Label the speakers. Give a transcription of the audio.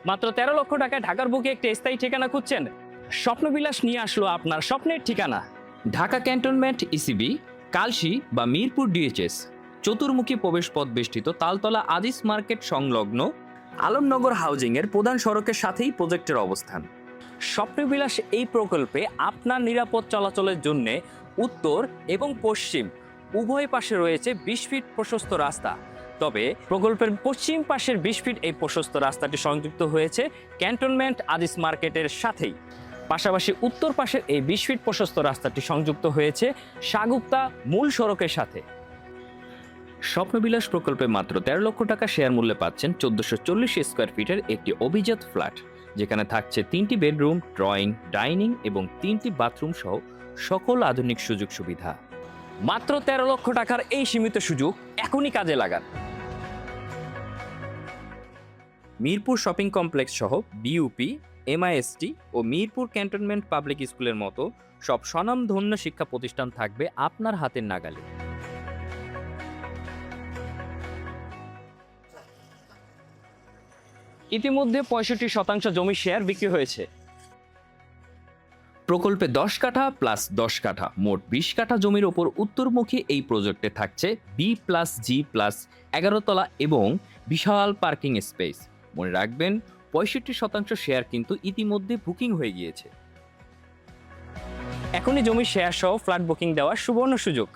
Speaker 1: মাত্র 13 লক্ষ টাকায় ঢাকার বুকে একটি স্থায়ী ঠিকানা খুঁজছেন? স্বপ্নবিলাস নিয়ে আসলো আপনার স্বপ্নের ঠিকানা। ঢাকা ক্যান্টনমেন্ট ইসিবি, কালশী বা মিরপুর ডিএইচএস চতুর্মুখী প্রবেশপথ বেষ্টিত তালতলা আজিজ মার্কেট সংলগ্ন আলমনগর হাউজিং এর প্রধান সড়কের সাথেই প্রজেক্টের অবস্থান। স্বপ্নবিলাস এই প্রকল্পে আপনার নিরাপদ চলাচলের জন্য উত্তর এবং পশ্চিম উভয় পাশে রয়েছে 20 ফিট প্রশস্ত রাস্তা। তবে প্রকল্পের পশ্চিম পাশের 20 ফিট এই প্রশস্ত রাস্তাটি সংযুক্ত হয়েছে ক্যান্টনমেন্ট আজিজ মার্কেটের সাথেই। পাশাপাশি উত্তর পাশের এই 20 ফিট প্রশস্ত রাস্তাটি সংযুক্ত হয়েছে শাগুপ্তা মূল সড়কের সাথে। স্বপ্নবিলাস প্রকল্পে মাত্র 13 লক্ষ টাকা শেয়ার মূল্যে পাচ্ছেন 1440 স্কোয়ার ফিটের একটি অভিজাত ফ্ল্যাট, যেখানে থাকছে 3টি বেডরুম, ড্রয়িং, ডাইনিং এবং 3টি বাথরুম সহ সকল আধুনিক সুযোগ সুবিধা। মাত্র 13 লক্ষ টাকার এই সীমিত সুযোগ এখনই কাজে লাগান। মিরপুর শপিং কমপ্লেক্স সহ বিইউপি, এমআইএসটি ও মিরপুর ক্যান্টনমেন্ট পাবলিক স্কুলের মতো সব স্বনামধন্য শিক্ষা প্রতিষ্ঠান থাকবে আপনার হাতের নাগালে। ইতিমধ্যে 65% জমি শেয়ার বিক্রি হয়েছে। প্রকল্পে 10 কাঠা প্লাস 10 কাঠা মোট 20 কাঠা জমির ওপর উত্তরমুখী এই প্রজেক্টে থাকছে B+G+11 তলা এবং বিশাল পার্কিং স্পেস। মনে রাখবেন 65% শেয়ার কিন্তু ইতিমধ্যে বুকিং হয়ে গিয়েছে। এখনই জমির শেয়ার সহ ফ্ল্যাট বুকিং দেওয়ার সুবর্ণ সুযোগ।